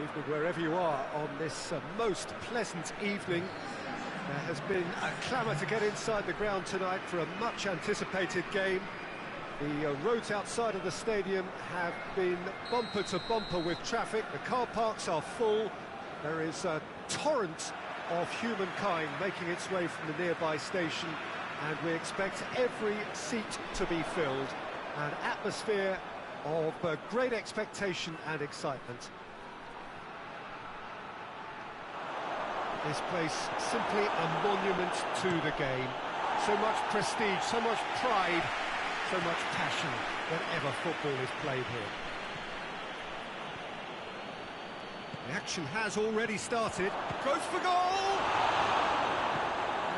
evening wherever you are on this most pleasant evening. There has been a clamour to get inside the ground tonight for a much anticipated game. The roads outside of the stadium have been bumper to bumper with traffic. The car parks are full. There is a torrent of humankind making its way from the nearby station, and we expect every seat to be filled. An atmosphere of great expectation and excitement. This place simply a monument to the game. So much prestige, so much pride, so much passion whenever football is played here. The action has already started. Goes for goal!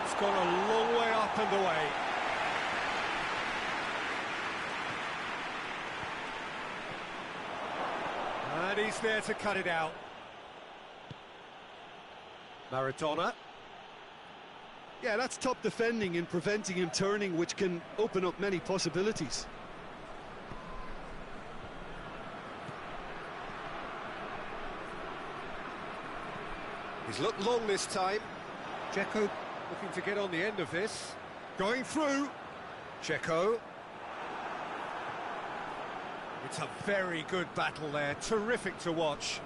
It's gone a long way up and away. And he's there to cut it out. Maradona. Yeah, that's top defending and preventing him turning, which can open up many possibilities. He's looked long this time. Dzeko looking to get on the end of this. Going through. Dzeko. It's a very good battle there. Terrific to watch.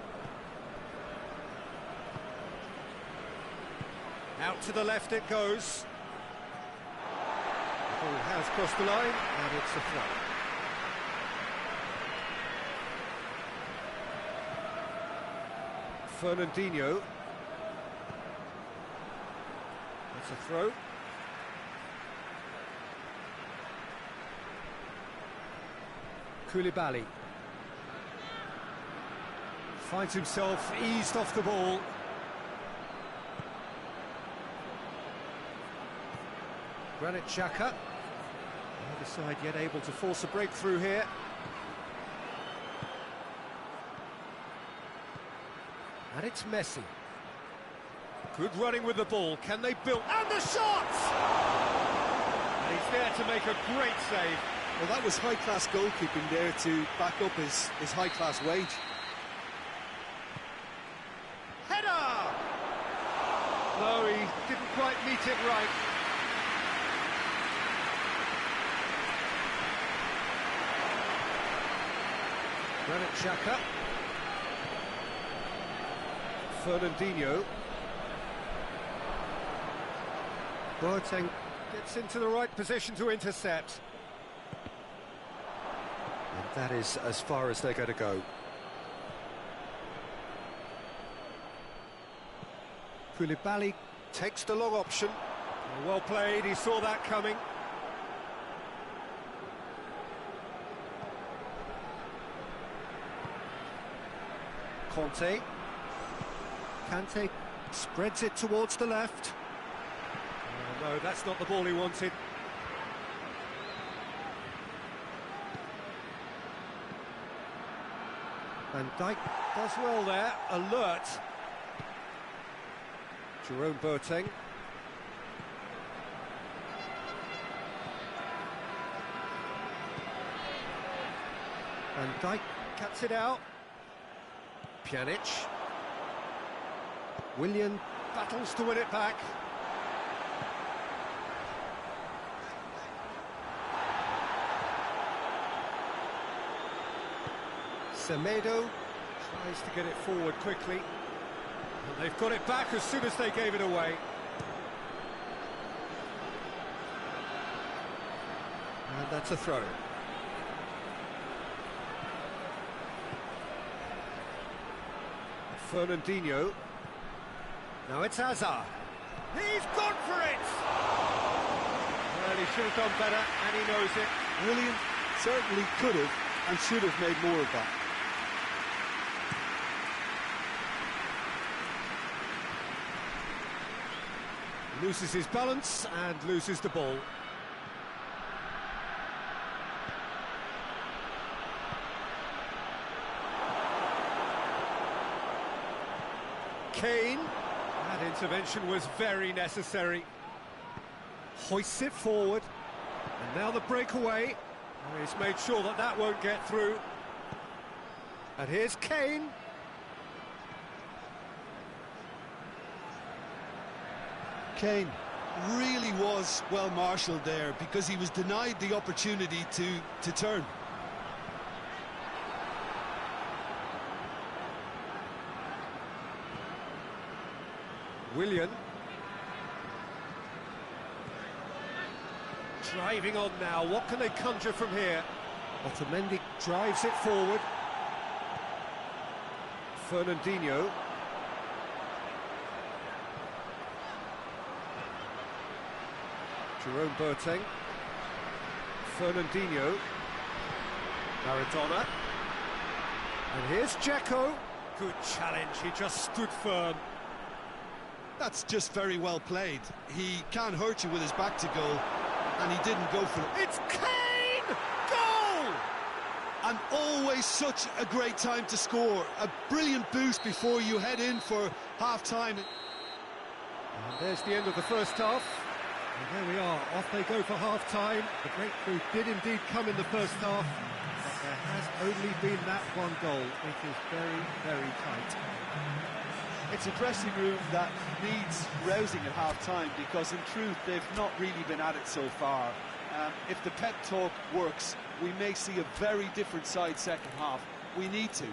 Out to the left it goes. The ball has crossed the line, and it's a throw. Fernandinho. That's a throw. Koulibaly. Finds himself eased off the ball. Granit Xhaka. Neither side yet able to force a breakthrough here. And it's Messi. Good running with the ball. Can they build? And the shot! And he's there to make a great save. Well, that was high-class goalkeeping there to back up his high-class wage. Header! No, he didn't quite meet it right. Granit Xhaka. Fernandinho. Boateng gets into the right position to intercept. And that is as far as they're going to go. Koulibaly takes the long option. Well played, he saw that coming. Kante spreads it towards the left. Oh, no, that's not the ball he wanted. Van Dijk does well there, alert. Jerome Boateng. Van Dijk cuts it out. Pjanic. Willian battles to win it back. Semedo tries to get it forward quickly. And they've got it back as soon as they gave it away. And that's a throw. Fernandinho. Now it's Hazard. He's gone for it! Well, he should have done better, and he knows it. Willian certainly could have and should have made more of that. Loses his balance and loses the ball. Kane. That intervention was very necessary. Hoists it forward. And now the breakaway. He's made sure that that won't get through. And here's Kane. Kane really was well marshalled there because he was denied the opportunity to turn. Willian. Driving on now, what can they conjure from here? Otamendi drives it forward. Fernandinho. Jerome Boateng. Fernandinho. Maradona. And here's Dzeko. Good challenge, he just stood firm. That's just very well played. He can't hurt you with his back to goal, and he didn't go for it. It's Kane! Goal! And always such a great time to score. A brilliant boost before you head in for half-time. And there's the end of the first half. And there we are, off they go for half-time. The breakthrough did indeed come in the first half, but there has only been that one goal. It is very, very tight. It's a dressing room that needs rousing at half-time because, in truth, they've not really been at it so far. If the pep talk works, we may see a very different side second half. We need to.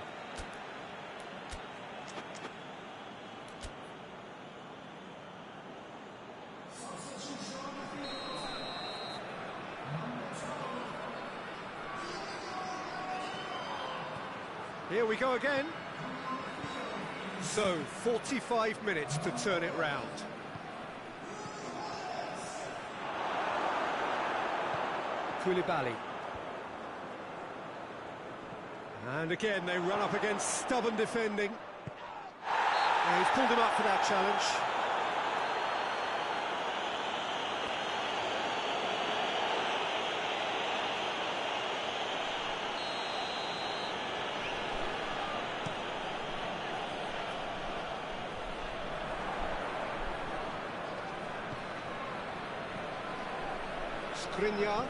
Here we go again. So, 45 minutes to turn it round. Koulibaly. And again, they run up against stubborn defending. And he's pulled him up for that challenge. Skriniar,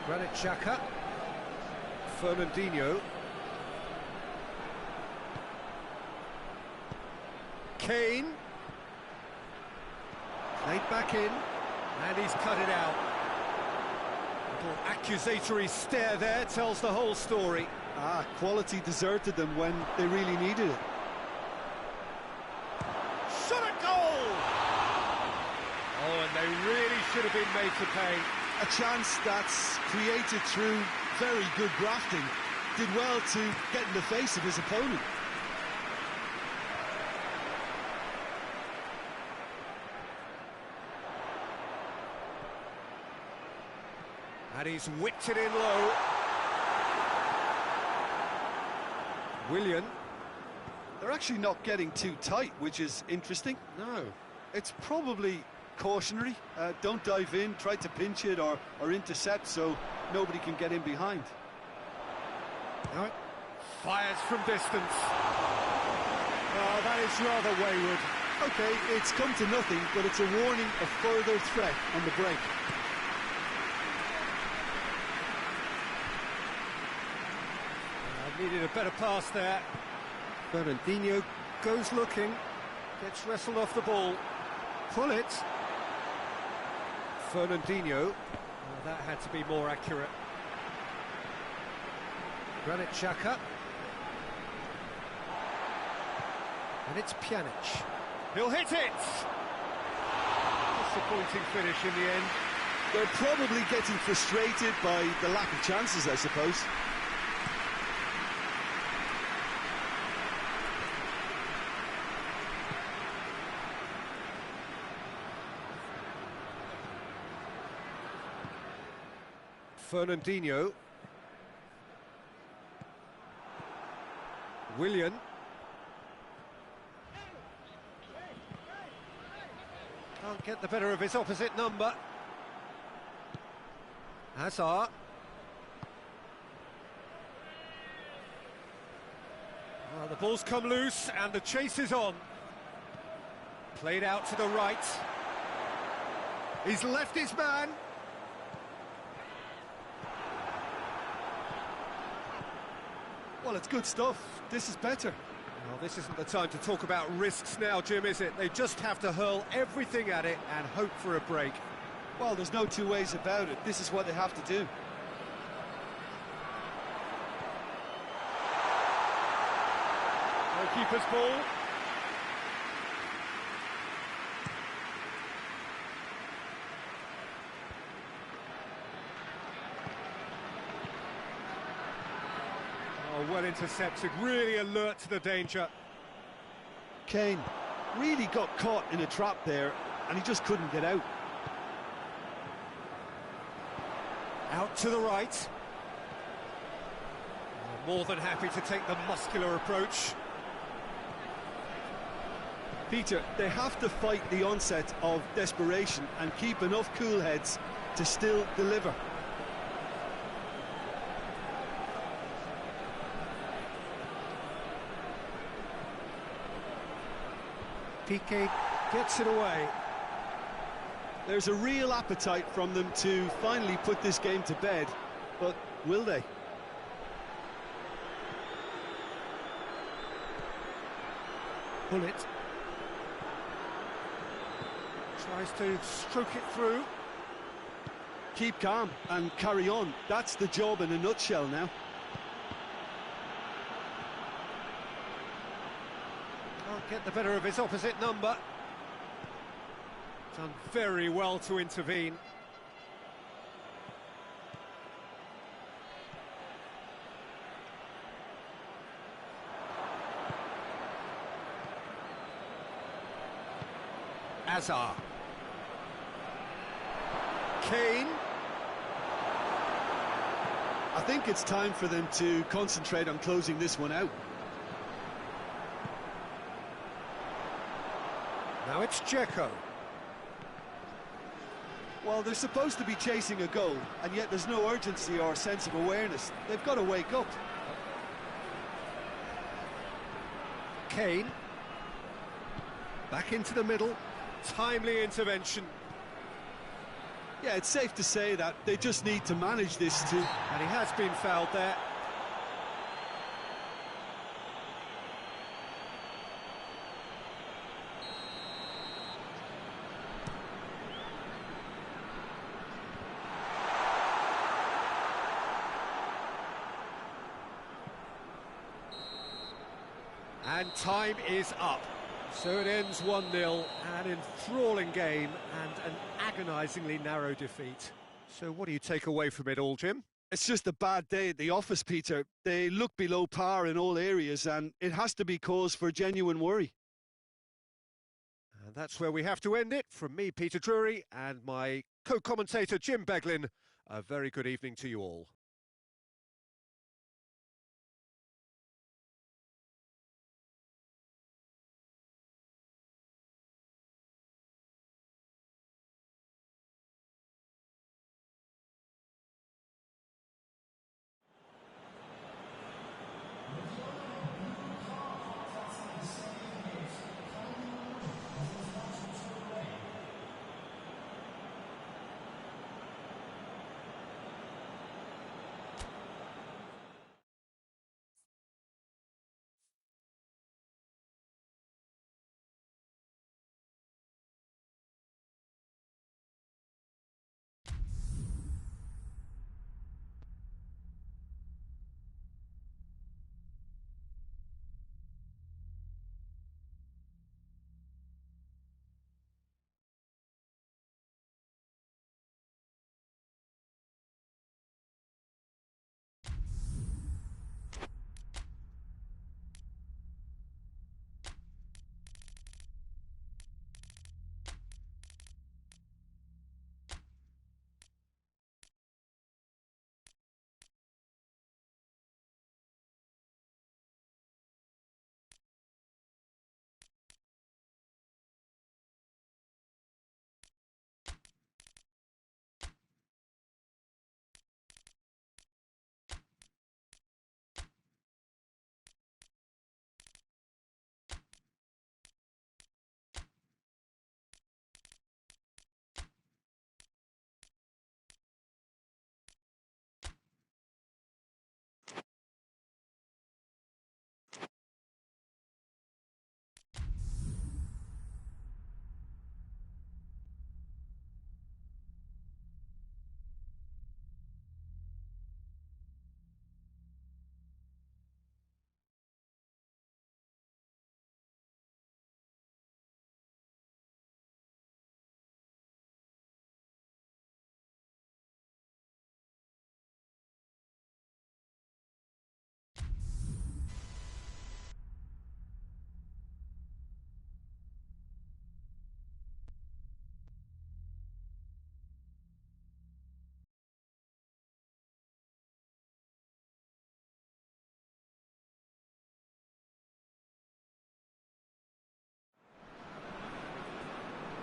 Granit Xhaka, Fernandinho, Kane, played back in, and he's cut it out. Little accusatory stare there tells the whole story. Quality deserted them when they really needed it. Shot at goal! Oh, and they really should have been made to pay. A chance that's created through very good grafting. Did well to get in the face of his opponent. And he's whipped it in low. Willian. They're actually not getting too tight, which is interesting. No. It's probably cautionary. Don't dive in, try to pinch it or intercept so nobody can get in behind. Now it fires from distance. Oh, that is rather wayward. Okay, it's come to nothing, but it's a warning of further threat on the break. Needed a better pass there. Fernandinho goes looking, gets wrestled off the ball. Pull it. Fernandinho. Oh, that had to be more accurate. Granit Xhaka. And it's Pjanic. He'll hit it! Disappointing finish in the end. They're probably getting frustrated by the lack of chances, I suppose. Fernandinho. Willian. Can't get the better of his opposite number. Hazard. Well, the ball's come loose and the chase is on. Played out to the right. He's left his man. Well, it's good stuff. This is better. Well, this isn't the time to talk about risks now, Jim, is it? They just have to hurl everything at it and hope for a break. Well, there's no two ways about it. This is what they have to do. Goalkeeper's ball. Oh, well intercepted, really alert to the danger. Kane really got caught in a trap there, and he just couldn't get out. Out to the right. Oh, more than happy to take the muscular approach. Peter, they have to fight the onset of desperation and keep enough cool heads to still deliver. Piqué gets it away. There's a real appetite from them to finally put this game to bed, but will they? Bullet. Tries to stroke it through. Keep calm and carry on. That's the job in a nutshell now. Can't get the better of his opposite number. Done very well to intervene. Azar. Kane. I think it's time for them to concentrate on closing this one out. Now it's Dzeko. Well, they're supposed to be chasing a goal, and yet there's no urgency or sense of awareness. They've got to wake up. Kane. Back into the middle. Timely intervention. Yeah, it's safe to say that they just need to manage this too. And he has been fouled there. And time is up. So it ends 1-0, an enthralling game and an agonisingly narrow defeat. So what do you take away from it all, Jim? It's just a bad day at the office, Peter. They look below par in all areas, and it has to be cause for genuine worry. And that's where we have to end it. From me, Peter Drury, and my co-commentator, Jim Beglin, a very good evening to you all.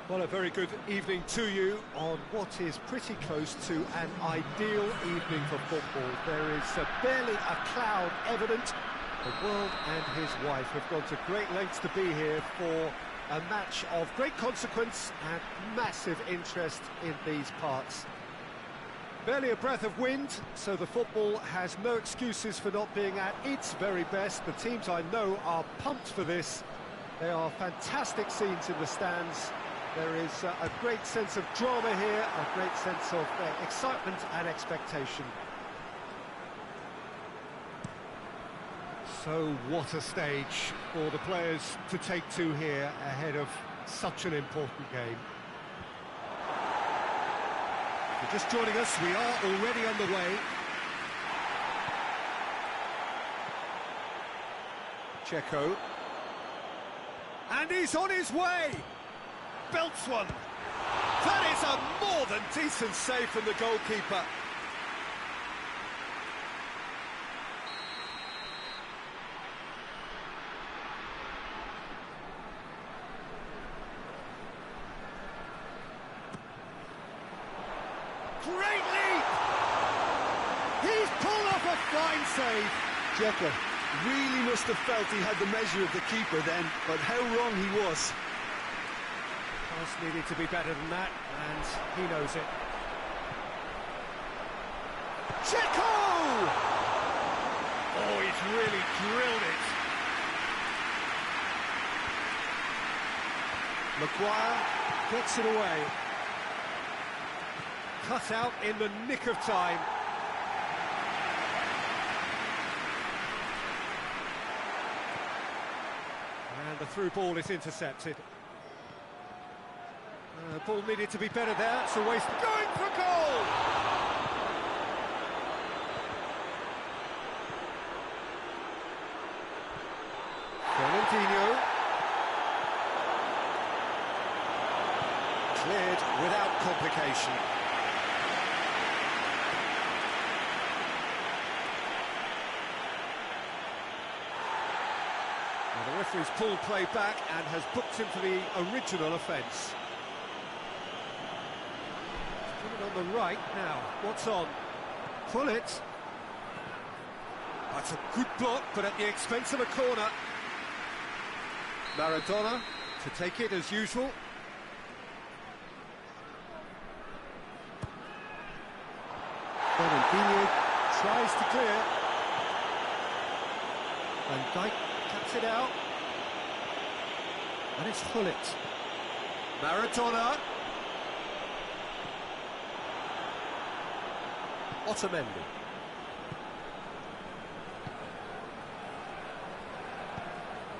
Well, a very good evening to you on what is pretty close to an ideal evening for football. There is barely a cloud evident. The world and his wife have gone to great lengths to be here for a match of great consequence and massive interest in these parts. Barely a breath of wind, so the football has no excuses for not being at its very best. The teams I know are pumped for this. There are fantastic scenes in the stands. There is a great sense of drama here, a great sense of excitement and expectation. So what a stage for the players to take to here ahead of such an important game. If you're just joining us, we are already underway. Checo. And he's on his way! Belts one. That is a more than decent save from the goalkeeper. Great leap! He's pulled off a fine save. Checo really must have felt he had the measure of the keeper then, but how wrong he was. Pass needed to be better than that, and he knows it. Checo! Oh, he's really drilled it. Maguire gets it away. Cut out in the nick of time. And the through ball is intercepted. Ball needed to be better there, it's a waste. Going for goal! Fernandinho. Cleared without complication. Well, the referee's pulled play back and has booked him for the original offence. On the right now, what's on? Pull it. That's a good block, but at the expense of a corner. Maradona to take it as usual. Fernandinho tries to clear. Van Dijk cuts it out. And it's Hullet. Maradona. Otamendi.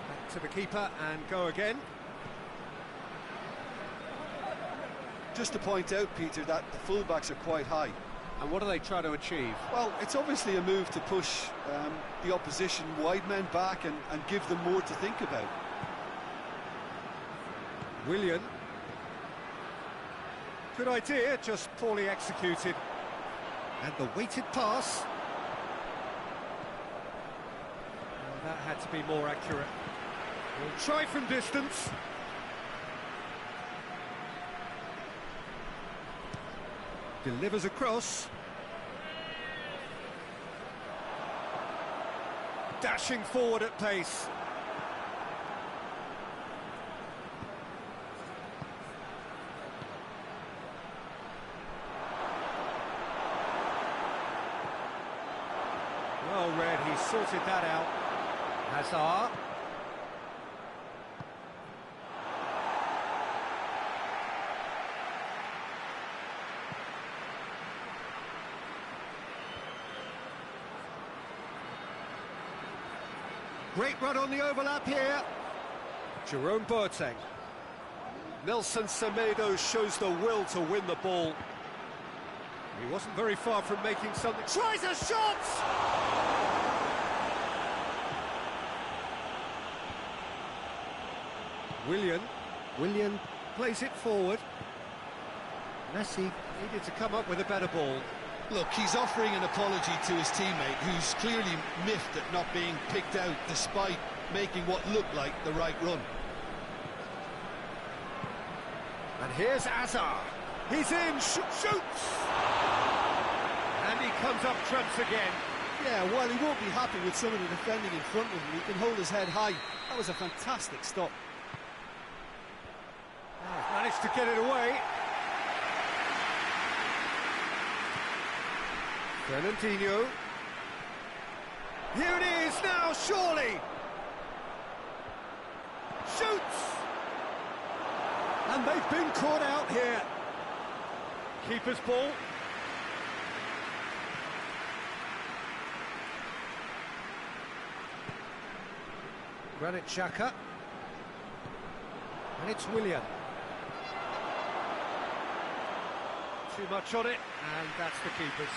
Back to the keeper and go again. Just to point out, Peter, that the fullbacks are quite high. And what do they try to achieve? Well, it's obviously a move to push the opposition wide men back and give them more to think about. Willian. Good idea, just poorly executed. And the weighted pass. Well, that had to be more accurate. We'll try from distance. Delivers across. Dashing forward at pace. Well read, he sorted that out. Hazard. Great run on the overlap here. Jerome Boateng. Nelson Semedo shows the will to win the ball. He wasn't very far from making something. Tries a shot! Willian plays it forward. Messi needed to come up with a better ball. Look, he's offering an apology to his teammate, who's clearly miffed at not being picked out despite making what looked like the right run. And here's Azar. He's in, shoots! And he comes up trumps again. Yeah, while he won't be happy with some of the defending in front of him, he can hold his head high. That was a fantastic stop. Oh, managed to get it away. Fernandinho. Here it is now, surely! Shoots! And they've been caught out here. Keeper's ball. Granit Xhaka. And it's Willian. Too much on it, and that's the keeper's.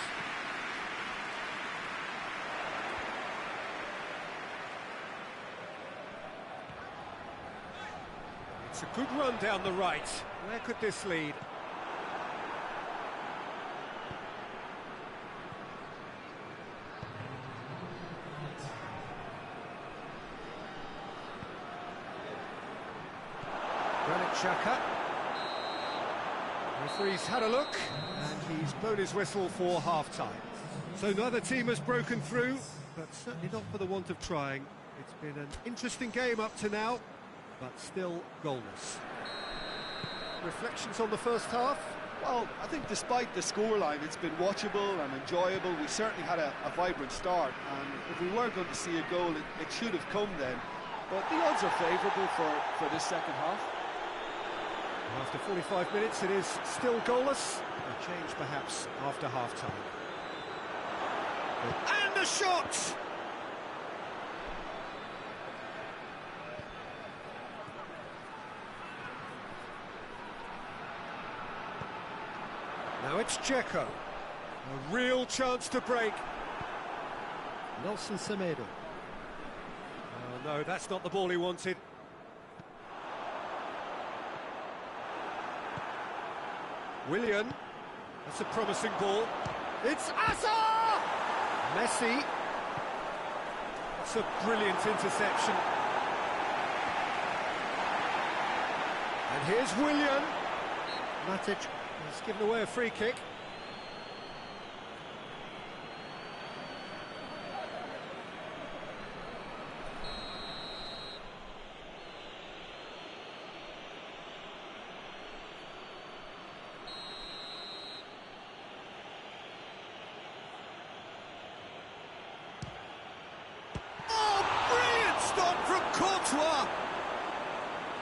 It's a good run down the right. Where could this lead? Granit Xhaka. Referee's had a look, and he's blown his whistle for half-time. So neither team has broken through, but certainly not for the want of trying. It's been an interesting game up to now, but still goalless. Reflections on the first half? Well, I think despite the scoreline, it's been watchable and enjoyable. We certainly had a vibrant start, and if we were going to see a goal, it should have come then. But the odds are favourable for this second half. After 45 minutes, it is still goalless. A change, perhaps, after half-time. And a shot! Now it's Dzeko. A real chance to break. Nelson Semedo. Oh, no, that's not the ball he wanted. Willian, that's a promising ball. It's Azar! Messi. That's a brilliant interception. And here's Willian. Matic has given away a free kick.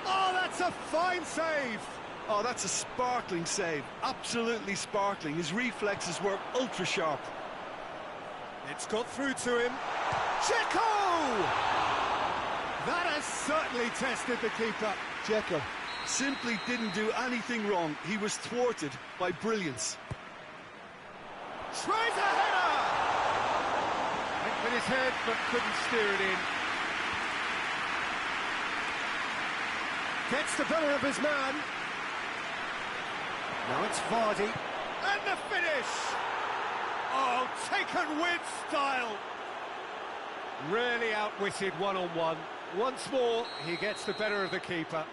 Oh, that's a fine save! Oh, that's a sparkling save. Absolutely sparkling. His reflexes were ultra sharp. It's got through to him. Dzeko! That has certainly tested the keeper. Dzeko simply didn't do anything wrong. He was thwarted by brilliance. Tries a header! Went with his head, but couldn't steer it in. Gets the better of his man. Now it's Vardy. And the finish! Oh, taken with style. Really outwitted one-on-one. Once more, he gets the better of the keeper.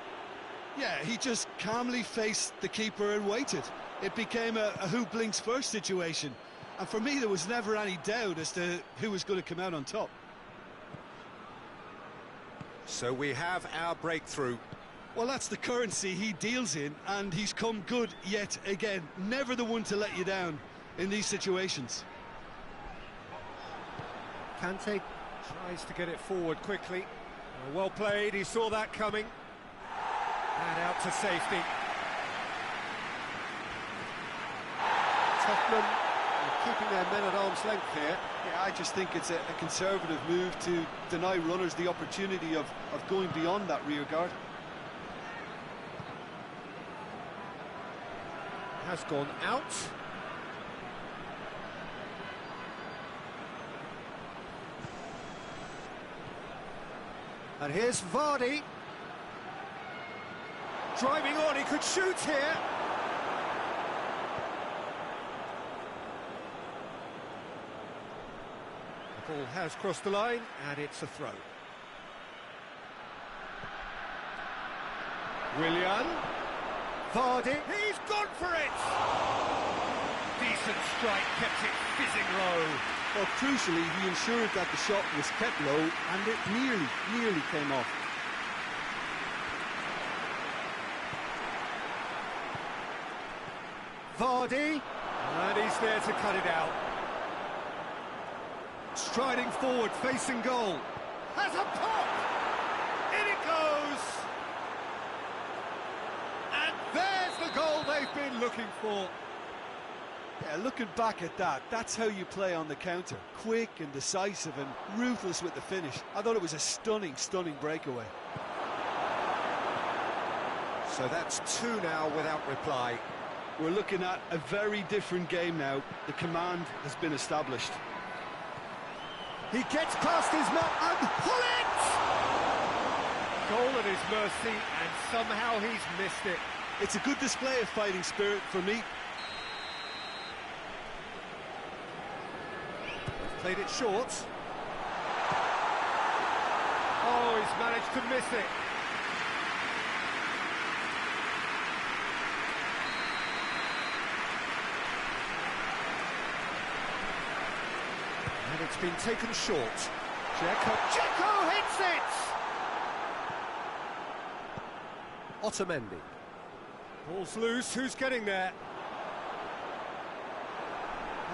Yeah, he just calmly faced the keeper and waited. It became a who blinks first situation. And for me, there was never any doubt as to who was going to come out on top. So we have our breakthrough. Well, that's the currency he deals in, and he's come good yet again. Never the one to let you down in these situations. Kante tries to get it forward quickly. Well played, he saw that coming. And out to safety. Tottenham keeping their men at arm's length here. Yeah, I just think it's a conservative move to deny runners the opportunity of going beyond that rear guard. Has gone out. And here's Vardy. Driving on, he could shoot here. The ball has crossed the line, and it's a throw. Willian. Vardy, he's gone for it! Decent strike, kept it fizzing low. Well, crucially, he ensured that the shot was kept low, and it nearly came off. Vardy, and he's there to cut it out. Striding forward, facing goal. Has a pop! In it goes! And there's the goal they've been looking for. Yeah, looking back at that, that's how you play on the counter. Quick and decisive and ruthless with the finish. I thought it was a stunning breakaway. So that's 2 now without reply. We're looking at a very different game now. The command has been established. He gets past his man and pull it! Goal at his mercy, and somehow he's missed it. It's a good display of fighting spirit for me. Played it short. Oh, he's managed to miss it. And it's been taken short. Dzeko hits it! Otamendi. Ball's loose, who's getting there?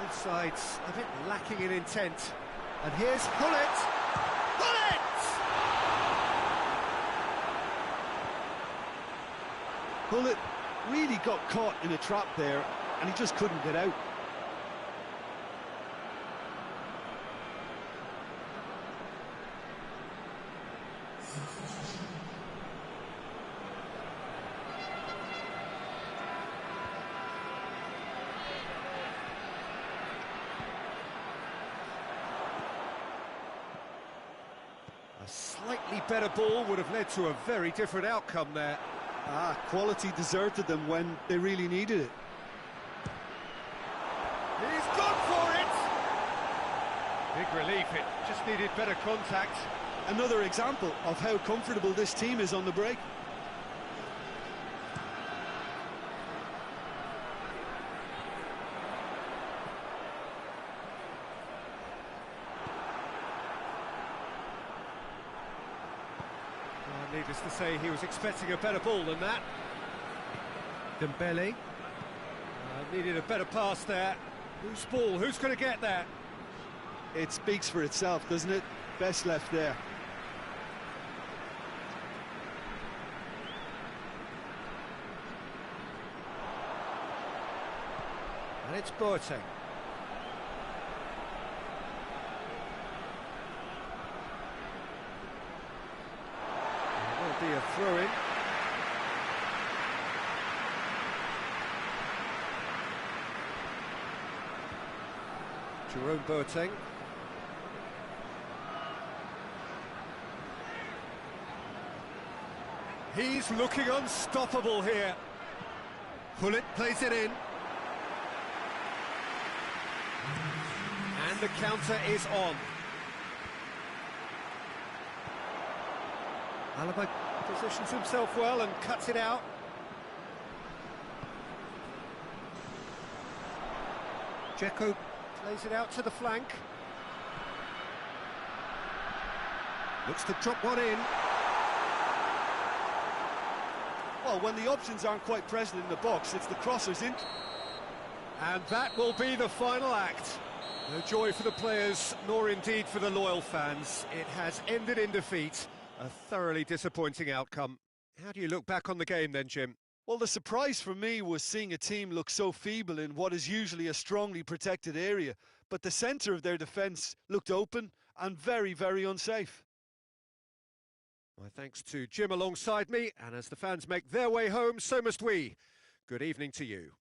Both sides a bit lacking in intent. And here's Hullet! Hullet really got caught in a trap there, and he just couldn't get out. A slightly better ball would have led to a very different outcome there. Quality deserted them when they really needed it. He's gone for it! Big relief, it just needed better contact. Another example of how comfortable this team is on the break. Needless to say, he was expecting a better ball than that. Dembele. Needed a better pass there. Whose ball? Who's going to get that? It speaks for itself, doesn't it? Best left there. And it's Boateng. Be a throw-in. Jerome Boateng. He's looking unstoppable here. Hullet plays it in. And the counter is on. Alaba positions himself well and cuts it out. Dzeko plays it out to the flank. Looks to drop one in. Well, when the options aren't quite present in the box, it's the crossers in. And that will be the final act. No joy for the players, nor indeed for the loyal fans. It has ended in defeat. A thoroughly disappointing outcome. How do you look back on the game then, Jim? Well, the surprise for me was seeing a team look so feeble in what is usually a strongly protected area, but the centre of their defence looked open and very unsafe. My thanks to Jim alongside me, and as the fans make their way home, so must we. Good evening to you.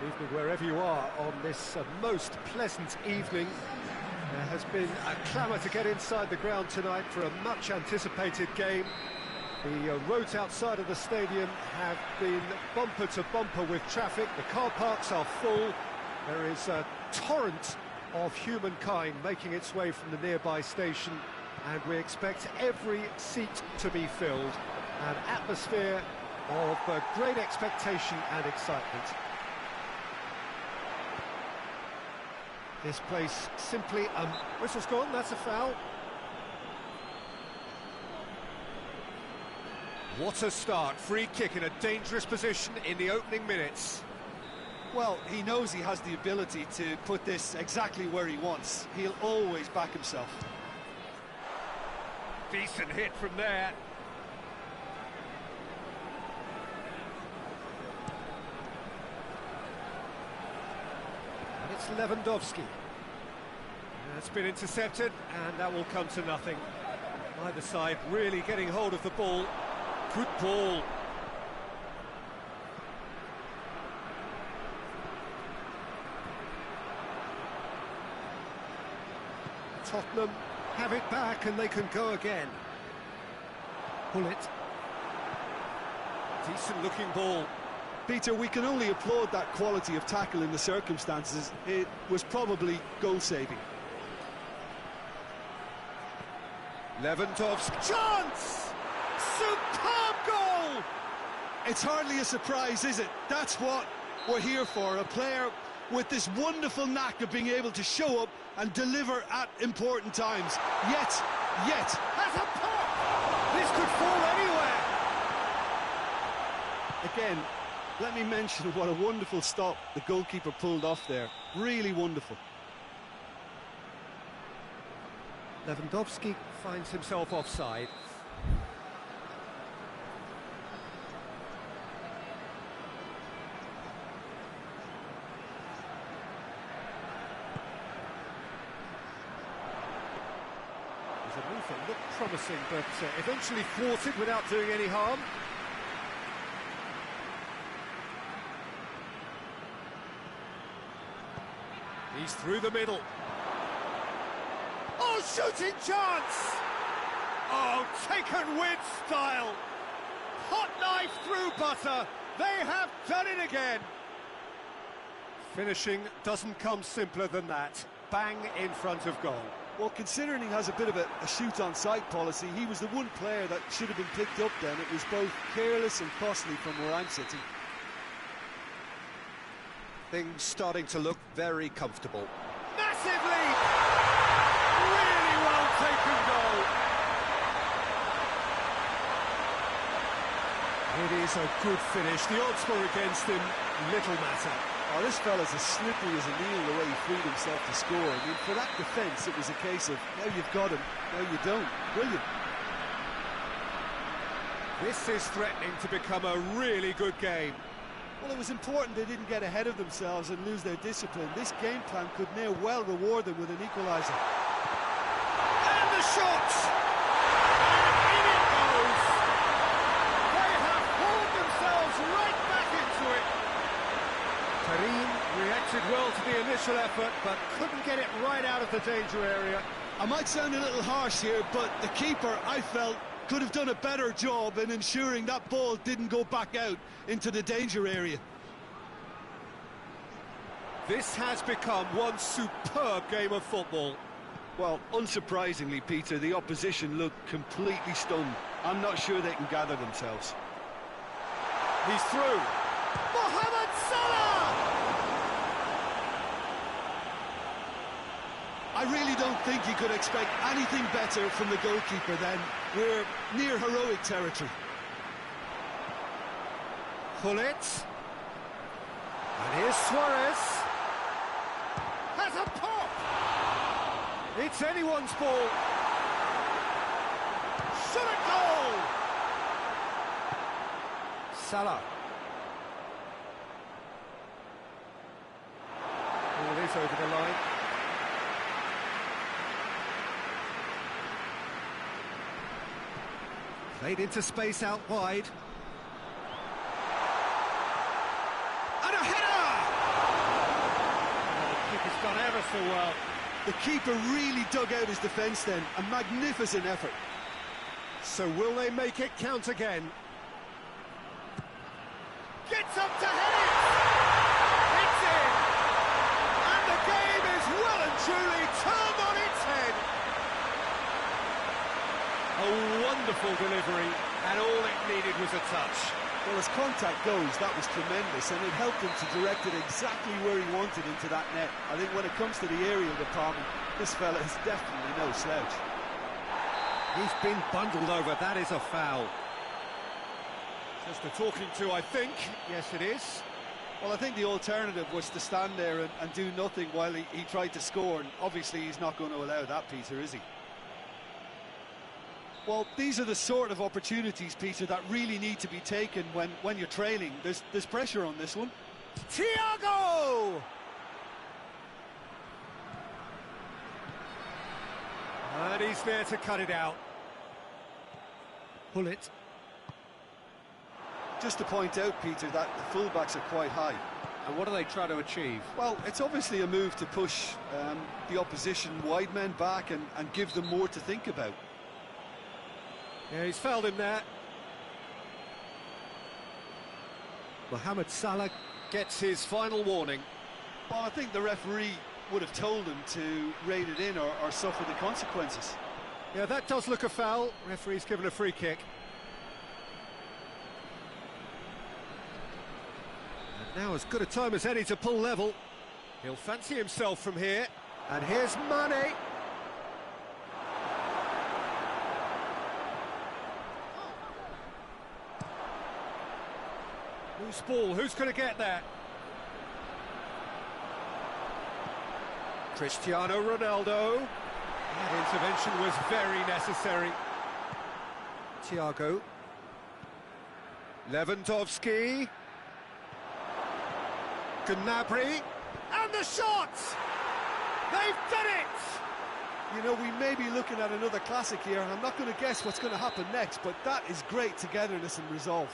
Evening wherever you are on this most pleasant evening. There has been a clamour to get inside the ground tonight for a much anticipated game. The roads outside of the stadium have been bumper to bumper with traffic. The car parks are full. There is a torrent of humankind making its way from the nearby station, and we expect every seat to be filled. An atmosphere of great expectation and excitement. This place simply, whistle's gone, that's a foul. What a start, free kick in a dangerous position in the opening minutes. Well, he knows he has the ability to put this exactly where he wants. He'll always back himself. Decent hit from there. And it's Lewandowski. It's been intercepted, and that will come to nothing. Either side really getting hold of the ball. Good ball. Tottenham have it back and they can go again. Pull it. Decent looking ball. Peter, we can only applaud that quality of tackle in the circumstances. It was probably goal-saving. Lewandowski. Chance! Superb goal! It's hardly a surprise, is it? That's what we're here for. A player with this wonderful knack of being able to show up and deliver at important times. Yet. Has a pop! This could fall anywhere! Again, let me mention what a wonderful stop the goalkeeper pulled off there. Really wonderful. Lewandowski finds himself offside. There's a move that looked promising, but eventually thwarted without doing any harm. He's through the middle. Oh, shooting chance! Oh, taken with style. Hot knife through butter. They have done it again. Finishing doesn't come simpler than that. Bang in front of goal. Well, considering he has a bit of a shoot-on-sight policy, he was the one player that should have been picked up then. It was both careless and costly from where I'm sitting. Things starting to look very comfortable. Massive lead! Really well taken goal. It is a good finish. The odds were against him, little matter. Oh, this fella's as slippery as a needle the way he freed himself to score. I mean, for that defence, it was a case of, now you've got him, now you don't. Brilliant. This is threatening to become a really good game. Well, it was important they didn't get ahead of themselves and lose their discipline. This game plan could now well reward them with an equaliser. And the shot! And in it goes! They have hauled themselves right back into it. Karim reacted well to the initial effort, but couldn't get it right out of the danger area. I might sound a little harsh here, but the keeper, I felt, could have done a better job in ensuring that ball didn't go back out into the danger area. This has become one superb game of football. Well, unsurprisingly, Peter, the opposition looked completely stunned. I'm not sure they can gather themselves. He's through. Mohamed Salah! I really don't think you could expect anything better from the goalkeeper then. We're near heroic territory. Pull it. And here's Suarez. Has a pop! It's anyone's ball. Shot a goal! Salah. Ball is over the line. Played into space out wide. And a header! so well. The keeper really dug out his defence then. A magnificent effort. So will they make it count again? Gets up to head it! It's in! And the game is well and truly turned on its head! A wonderful delivery, and all it needed was a touch. Well, as contact goes, that was tremendous, and it helped him to direct it exactly where he wanted into that net. I think when it comes to the aerial department, this fella is definitely no slouch. He's been bundled over, that is a foul. Just a talking to, I think. Yes, it is. Well, I think the alternative was to stand there and do nothing while he tried to score, and obviously he's not going to allow that, Peter, is he? Well, these are the sort of opportunities, Peter, that really need to be taken when you're trailing. There's pressure on this one. Thiago! And he's there to cut it out. Pull it. Just to point out, Peter, that the fullbacks are quite high. And what do they try to achieve? Well, it's obviously a move to push the opposition wide men back and give them more to think about. Yeah, he's fouled him there. Mohamed Salah gets his final warning. Well, I think the referee would have told him to rein it in or suffer the consequences. Yeah, that does look a foul. Referee's given a free kick. And now as good a time as any to pull level. He'll fancy himself from here. And here's Mane. Loose ball, who's going to get there? Cristiano Ronaldo. That intervention was very necessary. Thiago. Lewandowski. Gnabry. And the shot! They've done it! You know, we may be looking at another classic here, and I'm not going to guess what's going to happen next, but that is great togetherness and resolve.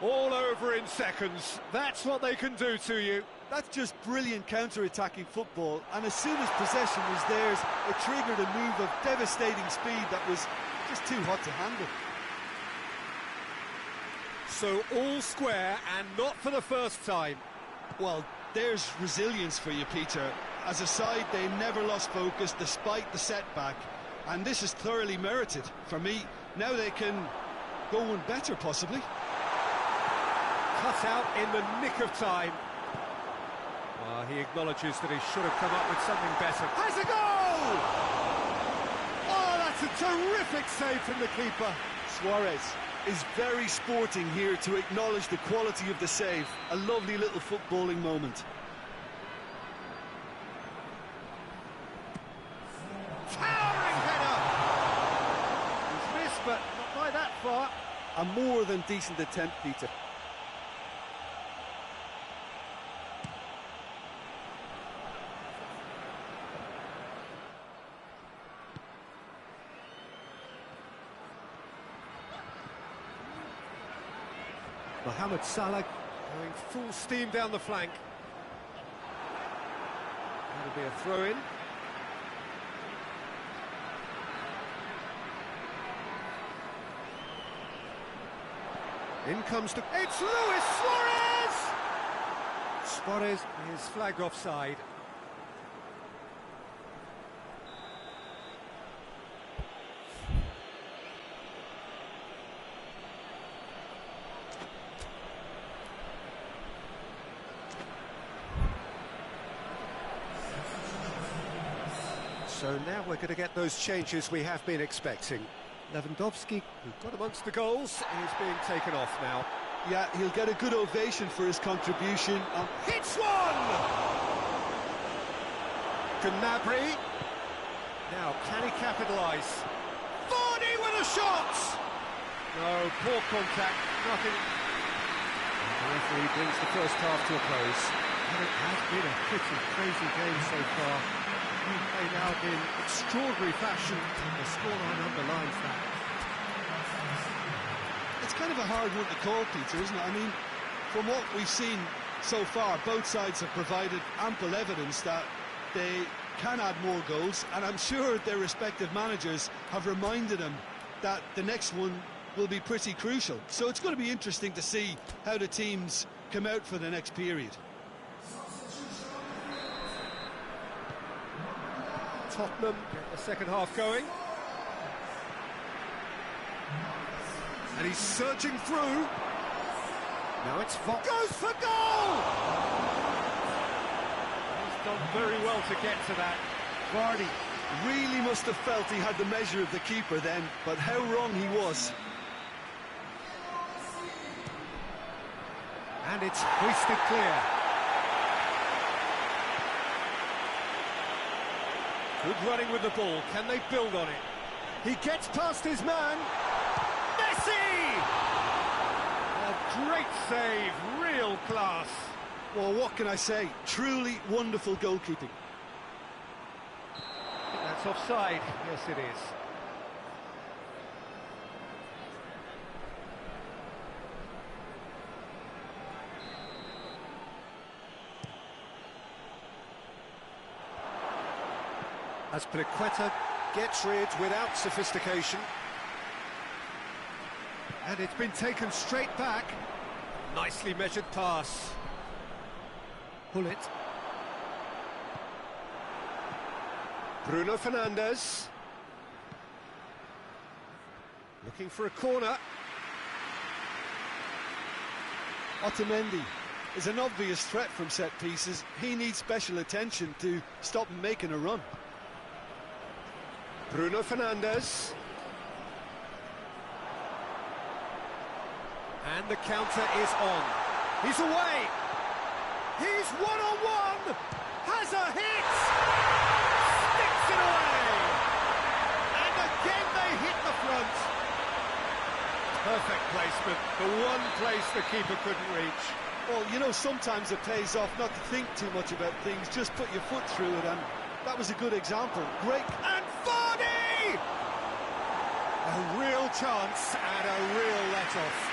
All over in seconds. That's what they can do to you. That's just brilliant counter-attacking football, and as soon as possession was theirs, it triggered a move of devastating speed that was just too hot to handle. So all square, and not for the first time. Well, there's resilience for you, Peter. As a side, they never lost focus despite the setback, and this is thoroughly merited. For me, now they can go one better, possibly. Cut out in the nick of time. Well, he acknowledges that he should have come up with something better. Has a goal! Oh, that's a terrific save from the keeper. Suarez is very sporting here to acknowledge the quality of the save. A lovely little footballing moment. Towering header! He's missed, but not by that far. A more than decent attempt, Peter. Mohamed Salah going full steam down the flank. That'll be a throw-in. In comes the... It's Luis Suarez! Suarez is flagged offside. So now we're going to get those changes we have been expecting. Lewandowski, who got amongst the goals, is being taken off now. Yeah, he'll get a good ovation for his contribution. Hits one! Gnabry. Now, can he capitalise? Vardy with a shot! No, poor contact, nothing. The referee brings the first half to a close. And it has been a pretty crazy game so far. Played out in extraordinary fashion. The scoreline underlines that. It's kind of a hard one to call, Peter, isn't it? I mean, from what we've seen so far, both sides have provided ample evidence that they can add more goals, and I'm sure their respective managers have reminded them that the next one will be pretty crucial. So it's going to be interesting to see how the teams come out for the next period. Tottenham get the second half going. And he's surging through. Now it's Vogt. Goes for goal! He's done very well to get to that. Vardy really must have felt he had the measure of the keeper then, but how wrong he was. And it's hoisted clear. Good running with the ball. Can they build on it? He gets past his man. Messi! A great save, real class. Well, what can I say? Truly wonderful goalkeeping. That's offside. Yes, it is. As Azpilicueta gets rid without sophistication. And it's been taken straight back. Nicely measured pass. Hullet. Bruno Fernandes. Looking for a corner. Otamendi is an obvious threat from set pieces. He needs special attention to stop him making a run. Bruno Fernandes. And the counter is on. He's away. He's one-on-one. Has a hit. Sticks it away. And again they hit the front. Perfect placement. The one place the keeper couldn't reach. Well, you know, sometimes it pays off not to think too much about things. Just put your foot through it, and that was a good example. Great. And Vardy! A real chance and a real let-off.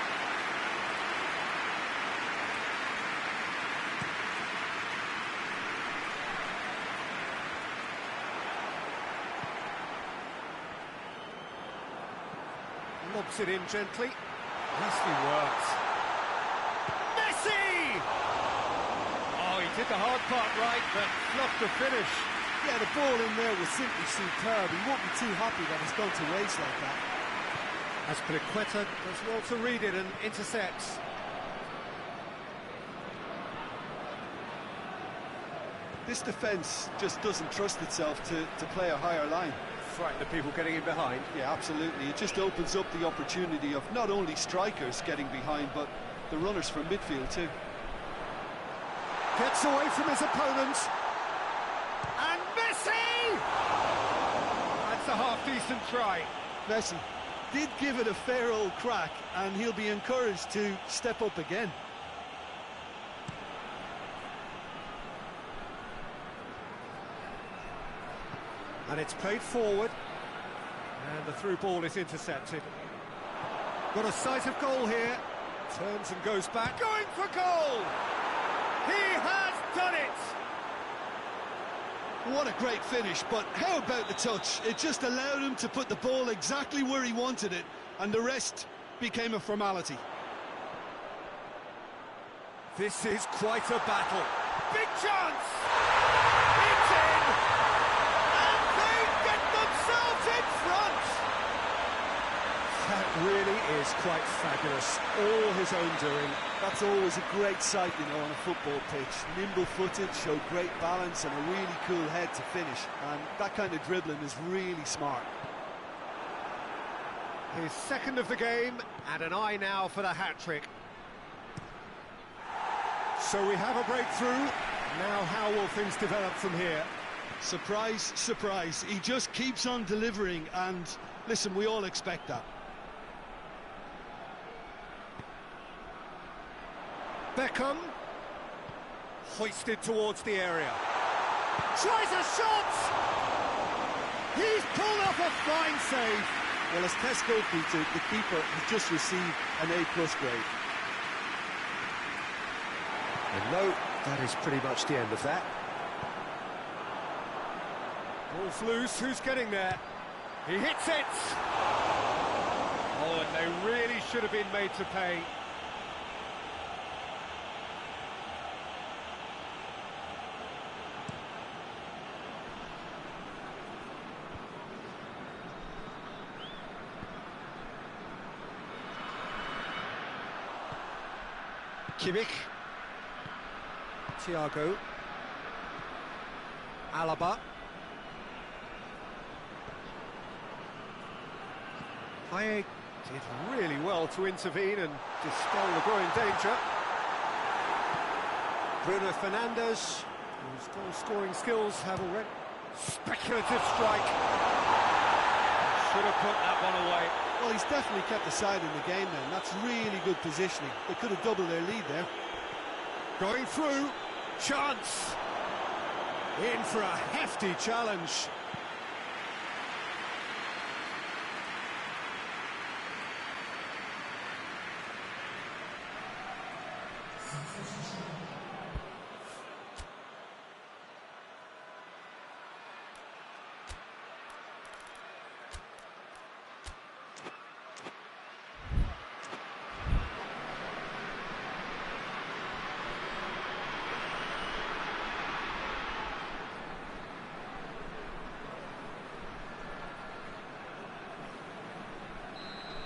Lobs it in gently. Nicely worked. Messi! Oh, he did the hard part right, but fluffed the finish. Yeah, the ball in there was simply superb. He won't be too happy that it's gone to waste like that. Azpilicueta does well to read it and intercepts. This defence just doesn't trust itself to play a higher line. Frighten the people getting in behind. Yeah, absolutely. It just opens up the opportunity of not only strikers getting behind, but the runners from midfield too. Gets away from his opponent. And Messi! That's a half-decent try. Messi did give it a fair old crack, and he'll be encouraged to step up again. And it's played forward. And the through ball is intercepted. Got a sight of goal here. Turns and goes back. Going for goal! He has done it! What a great finish, but how about the touch? It just allowed him to put the ball exactly where he wanted it, and the rest became a formality. This is quite a battle. Big chance! It's in! And they get themselves in front! That really is quite fabulous. All his own doing. That's always a great sight, you know, on a football pitch. Nimble-footed, showed great balance and a really cool head to finish. And that kind of dribbling is really smart. His second of the game, and an eye now for the hat-trick. So we have a breakthrough. Now how will things develop from here? Surprise, surprise. He just keeps on delivering, and listen, we all expect that. Beckham, hoisted towards the area. Tries a shot! He's pulled off a fine save. Well, as test goalkeeper, the keeper has just received an A+ grade. And no, that is pretty much the end of that. Ball's loose, who's getting there? He hits it! Oh, and they really should have been made to pay. Kimmich. Thiago. Alaba. Payet did really well to intervene and dispel the growing danger. Bruno Fernandes, whose goal-scoring skills have already... Speculative strike. Should have put that one away. Well, he's definitely kept the side in the game then. That's really good positioning. They could have doubled their lead there. Going through. Chance. In for a hefty challenge.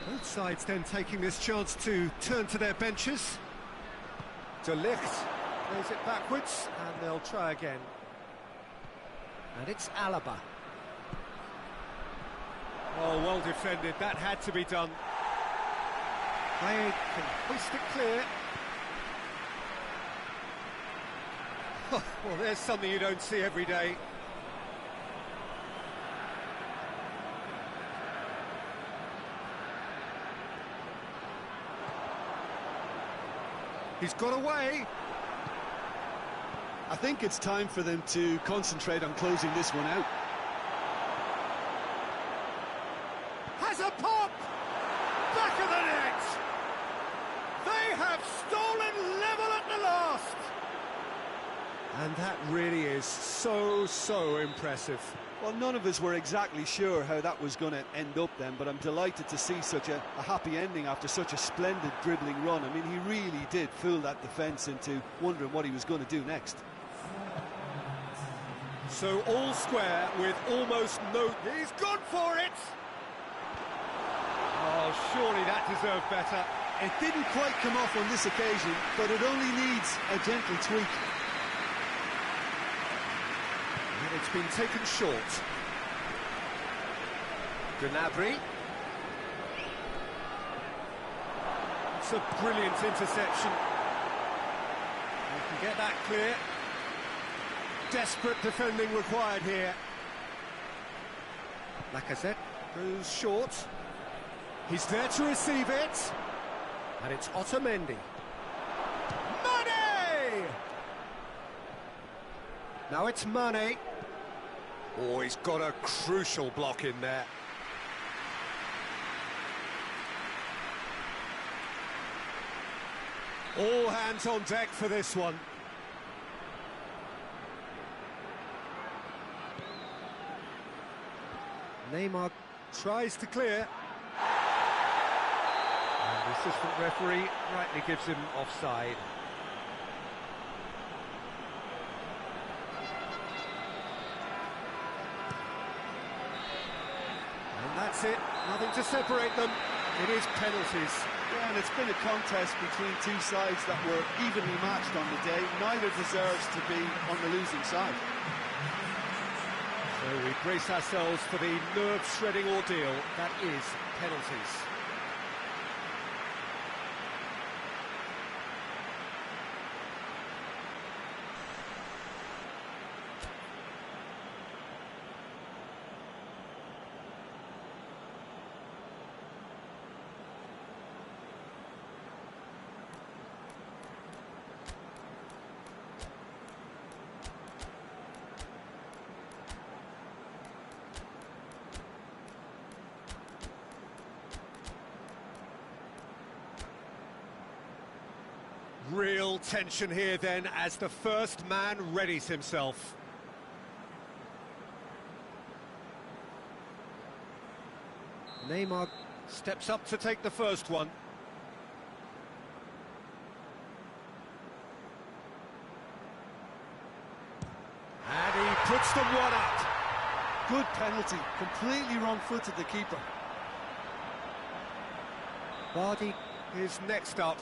Both sides then taking this chance to turn to their benches. De Ligt plays it backwards, and they'll try again. And it's Alaba. Oh, well defended, that had to be done. Payet can hoist it clear. Well, there's something you don't see every day. He's got away. I think it's time for them to concentrate on closing this one out. Has a pop! Back of the net! They have stolen level at the last! And that really is so impressive. Well, none of us were exactly sure how that was going to end up then, but I'm delighted to see such a happy ending after such a splendid dribbling run. I mean, he really did fool that defence into wondering what he was going to do next. So all square with almost no... He's gone for it! Oh, surely that deserved better. It didn't quite come off on this occasion, but it only needs a gentle tweak. And it's been taken short. Gnabry. It's a brilliant interception. You can get that clear. Desperate defending required here. Lacazette goes short. He's there to receive it. And it's Otamendi. Mane! Now it's Mane. Oh, he's got a crucial block in there. All hands on deck for this one. Neymar tries to clear. And the assistant referee rightly gives him offside. And that's it, nothing to separate them. It is penalties. Yeah, and it's been a contest between two sides that were evenly matched on the day. Neither deserves to be on the losing side. So we brace ourselves for the nerve-shredding ordeal that is penalties. Real tension here then as the first man readies himself. Neymar steps up to take the first one. And he puts them one up. Good penalty, completely wrong-footed the keeper. Vardy is next up.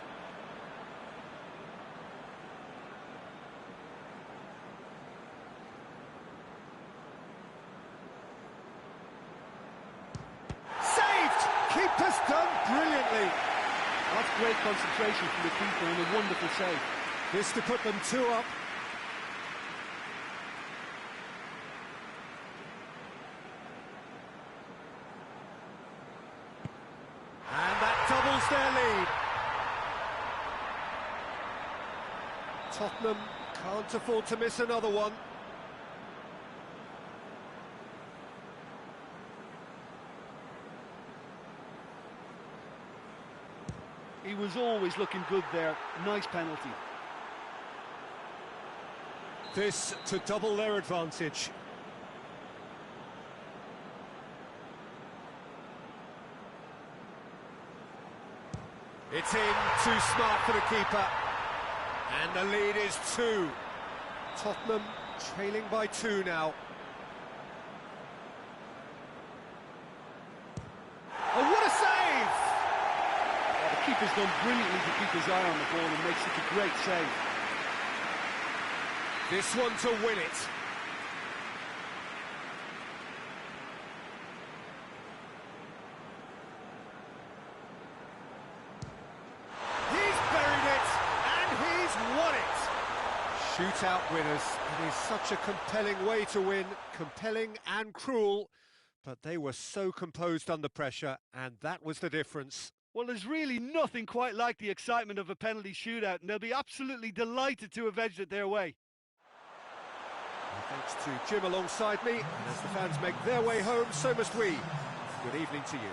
Saved! Keeper's done brilliantly. That's great concentration from the keeper and a wonderful save. This to put them 2 up. And that doubles their lead. Tottenham can't afford to miss another one. He was always looking good there. Nice penalty. This to double their advantage. It's in, too smart for the keeper. And the lead is 2. Tottenham trailing by 2 now. Oh, what a save! Oh, the keeper's done brilliantly to keep his eye on the ball and make such a great save. This one to win it. He's buried it, and he's won it. Shootout winners. It is such a compelling way to win, compelling and cruel, but they were so composed under pressure, and that was the difference. Well, there's really nothing quite like the excitement of a penalty shootout, and they'll be absolutely delighted to have edged it their way. Thanks to Jim alongside me, and as the fans make their way home, so must we. Good evening to you.